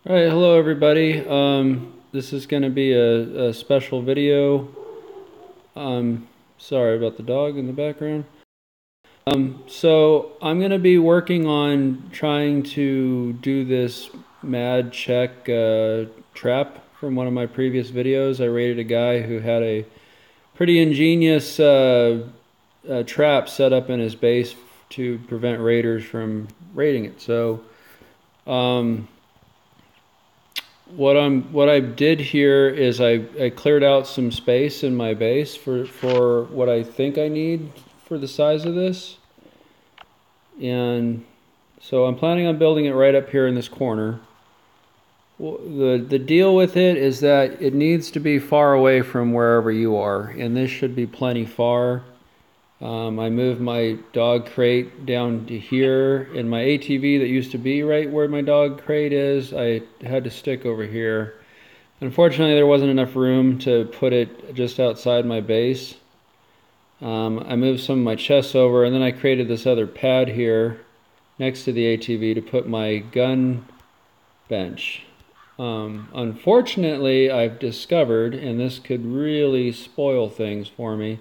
All right, hello everybody. This is going to be a special video. Sorry about the dog in the background. So I'm going to be working on trying to do this mad check trap from one of my previous videos. I raided a guy who had a pretty ingenious trap set up in his base to prevent raiders from raiding it. So what I did here is I cleared out some space in my base for what I think I need for the size of this. And so I'm planning on building it right up here in this corner. The deal with it is that it needs to be far away from wherever you are, and this should be plenty far. I moved my dog crate down to here, and my ATV that used to be right where my dog crate is, I had to stick over here. Unfortunately, there wasn't enough room to put it just outside my base. I moved some of my chests over, and then I created this other pad here next to the ATV to put my gun bench. Unfortunately, I've discovered, and this could really spoil things for me,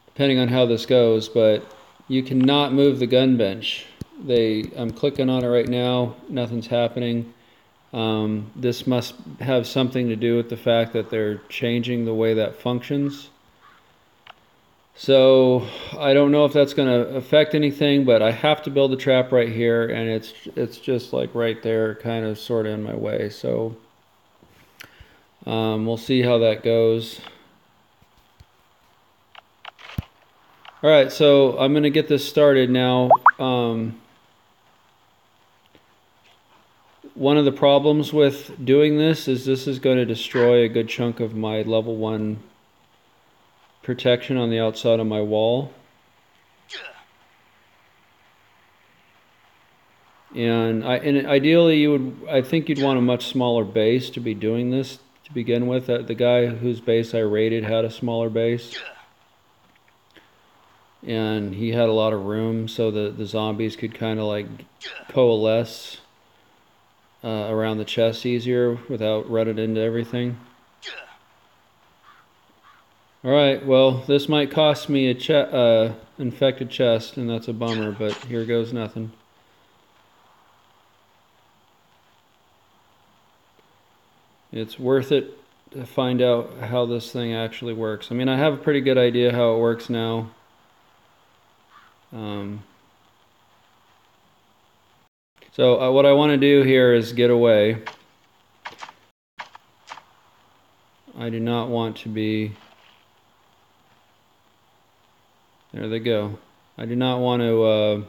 depending on how this goes, but you cannot move the gun bench. I'm clicking on it right now, nothing's happening. This must have something to do with the fact that they're changing the way that functions. So I don't know if that's going to affect anything, but I have to build a trap right here, and it's just like right there, kind of sort of in my way. So we'll see how that goes. All right, so I'm going to get this started now. One of the problems with doing this is going to destroy a good chunk of my level 1 protection on the outside of my wall. And ideally I think you'd want a much smaller base to be doing this to begin with. The guy whose base I raided had a smaller base, and he had a lot of room so the zombies could kind of like coalesce around the chest easier without running into everything. Alright, well, this might cost me a infected chest, and that's a bummer, but here goes nothing. It's worth it to find out how this thing actually works. I mean, I have a pretty good idea how it works now. So what I want to do here is get away. I do not want to be... There they go. I do not want to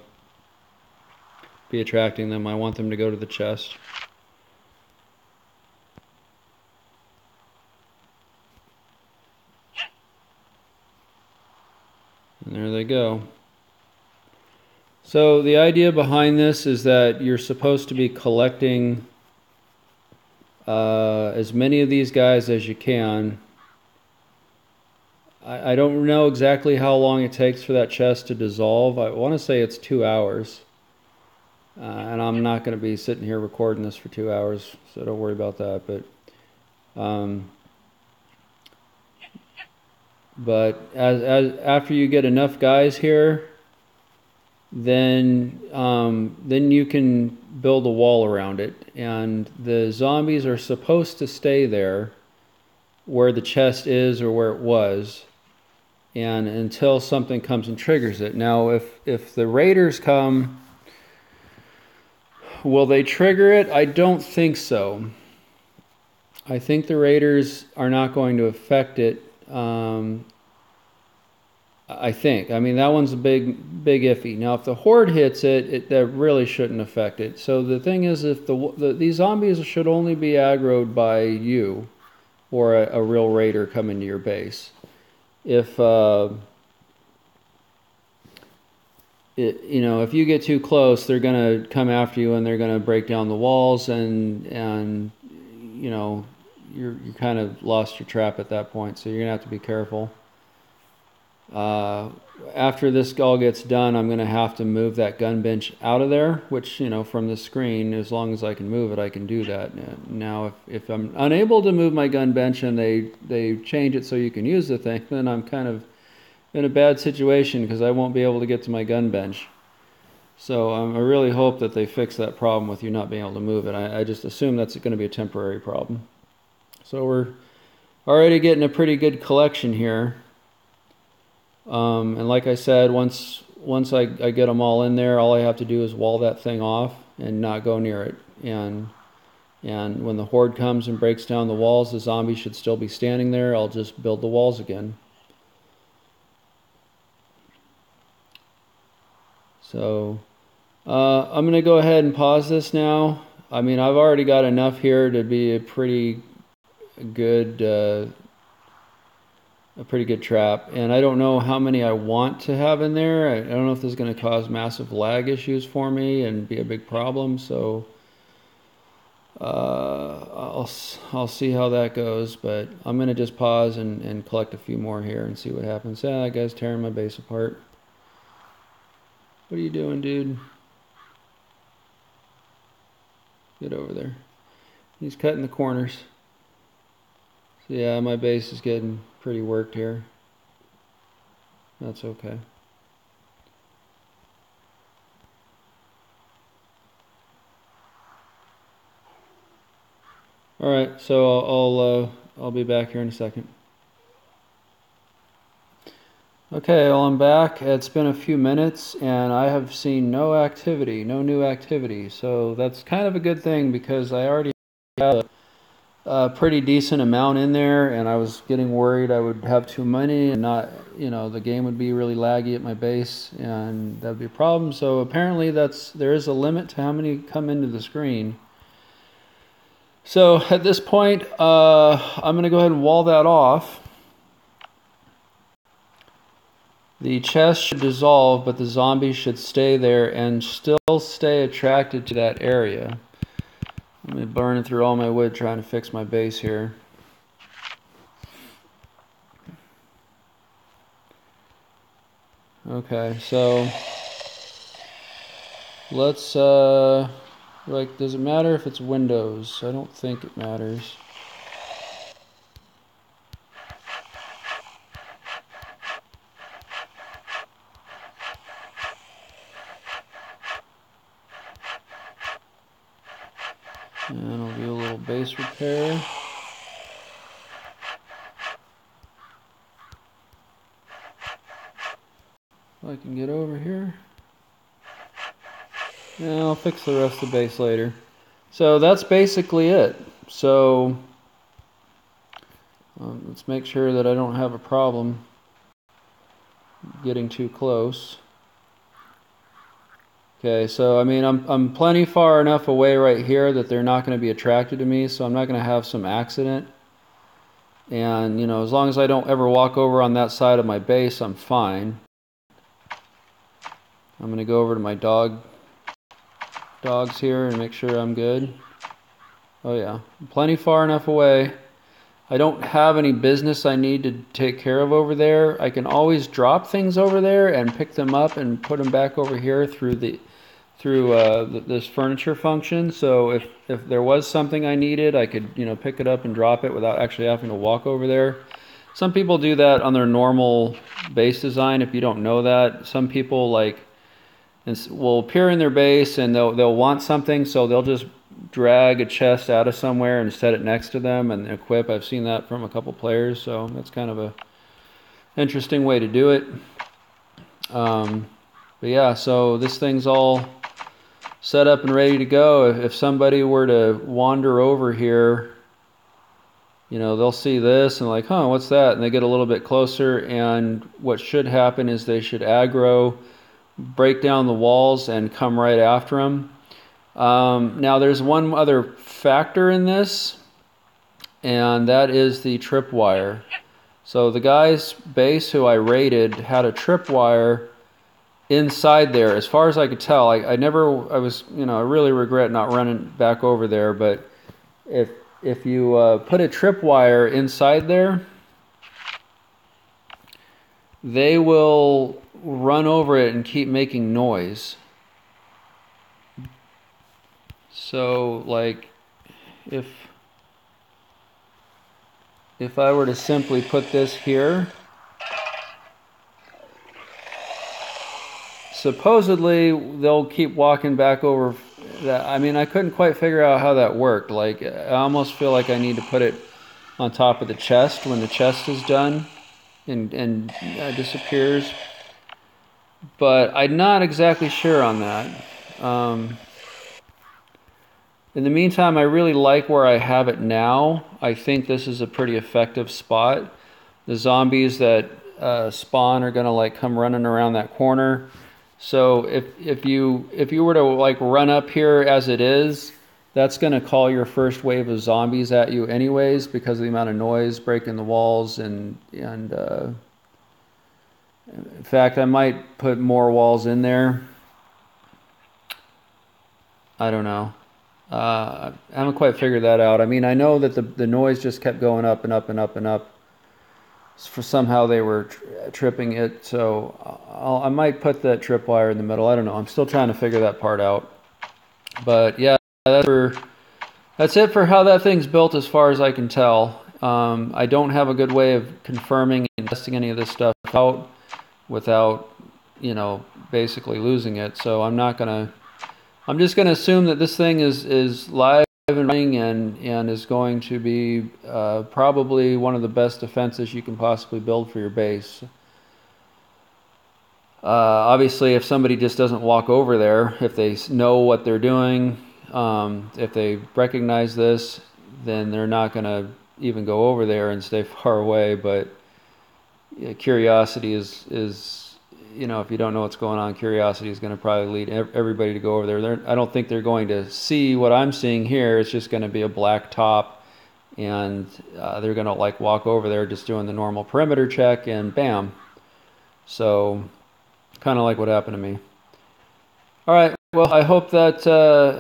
be attracting them. I want them to go to the chest. And there they go. So the idea behind this is that you're supposed to be collecting as many of these guys as you can. I don't know exactly how long it takes for that chest to dissolve. I want to say it's 2 hours. And I'm not going to be sitting here recording this for 2 hours, so don't worry about that. But after you get enough guys here, then you can build a wall around it, and the zombies are supposed to stay there where the chest is or where it was, and until something comes and triggers it. Now if the raiders come, will they trigger it? I don't think so. I think the raiders are not going to affect it. I think. I mean, that one's a big iffy. Now, if the horde hits it, that really shouldn't affect it. So the thing is, if these zombies should only be aggroed by you or a real raider coming to your base. If if you get too close, they're going to come after you, and they're going to break down the walls, and you kind of lost your trap at that point. So you're going to have to be careful. After this all gets done, I'm going to have to move that gun bench out of there, which, you know, from the screen, as long as I can move it, I can do that. Now, if I'm unable to move my gun bench and they change it so you can use the thing, then I'm kind of in a bad situation because I won't be able to get to my gun bench. So I really hope that they fix that problem with you not being able to move it. I just assume that's going to be a temporary problem. So we're already getting a pretty good collection here. And like I said, once I get them all in there, all I have to do is wall that thing off and not go near it. And when the horde comes and breaks down the walls, the zombies should still be standing there. I'll just build the walls again. So I'm going to go ahead and pause this now. I mean, I've already got enough here to be a pretty good trap, and I don't know how many I want to have in there. I don't know if this is going to cause massive lag issues for me and be a big problem, so I'll see how that goes, but I'm going to just pause and collect a few more here and see what happens. Yeah, that guy's tearing my base apart. What are you doing, dude? Get over there. He's cutting the corners. So yeah, my base is getting pretty worked here. That's okay. All right, so I'll be back here in a second. Okay, well, I'm back. It's been a few minutes and I have seen no activity, no new activity. So that's kind of a good thing because I already have a pretty decent amount in there and I was getting worried I would have too many and not, you know, the game would be really laggy at my base and that would be a problem. So apparently there is a limit to how many come into the screen. So at this point, I'm going to go ahead and wall that off. The chest should dissolve, but the zombies should stay there and still stay attracted to that area. Let me burn through all my wood trying to fix my base here. Okay, so let's, does it matter if it's Windows? I don't think it matters. And I'll do a little base repair. If I can get over here. Yeah, I'll fix the rest of the base later. So that's basically it. So let's make sure that I don't have a problem getting too close. Okay, so I mean, I'm plenty far enough away right here that they're not going to be attracted to me, so I'm not going to have some accident. And, you know, as long as I don't ever walk over on that side of my base, I'm fine. I'm going to go over to my dogs here and make sure I'm good. Oh yeah, I'm plenty far enough away. I don't have any business I need to take care of over there. I can always drop things over there and pick them up and put them back over here through this furniture function. So if there was something I needed, I could, you know, pick it up and drop it without actually having to walk over there. Some people do that on their normal base design. If you don't know that, some people will appear in their base and they'll want something, so they'll just drag a chest out of somewhere and set it next to them and equip. I've seen that from a couple players, so that's kind of a interesting way to do it. But yeah, so this thing's all set up and ready to go. If somebody were to wander over here, you know, they'll see this and like, huh, what's that? And they get a little bit closer, and what should happen is they should aggro, break down the walls, and come right after them. Now there's one other factor in this, and that is the tripwire. So the guy's base who I raided had a tripwire inside there. As far as I could tell, I really regret not running back over there, but if you put a tripwire inside there, they will run over it and keep making noise. So like if I were to simply put this here, supposedly they'll keep walking back over that. I mean, I couldn't quite figure out how that worked. Like, I almost feel like I need to put it on top of the chest when the chest is done and disappears. But I'm not exactly sure on that. In the meantime, I really like where I have it now. I think this is a pretty effective spot. The zombies that spawn are gonna like come running around that corner. So if you were to like run up here as it is, that's gonna call your first wave of zombies at you anyways because of the amount of noise breaking the walls and in fact I might put more walls in there. I don't know. I haven't quite figured that out. I mean, I know that the noise just kept going up and up and up and up. For somehow they were tripping it, so I might put that tripwire in the middle. I don't know. I'm still trying to figure that part out. But yeah, that's it for how that thing's built as far as I can tell. I don't have a good way of confirming and testing any of this stuff out without, you know, basically losing it. So I'm just gonna assume that this thing is live and running and is going to be probably one of the best defenses you can possibly build for your base. Obviously, if somebody just doesn't walk over there, if they know what they're doing, if they recognize this, then they're not going to even go over there and stay far away. But yeah, curiosity is you know, if you don't know what's going on, curiosity is going to probably lead everybody to go over there. I don't think they're going to see what I'm seeing here. It's just going to be a black top, and they're going to like walk over there just doing the normal perimeter check, and bam. So kind of like what happened to me. All right, well, I hope that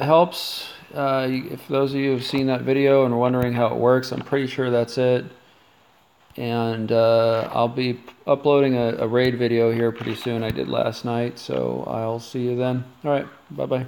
helps. If those of you have seen that video and are wondering how it works, I'm pretty sure that's it. And I'll be uploading a raid video here pretty soon. I did last night, so I'll see you then. All right, bye-bye.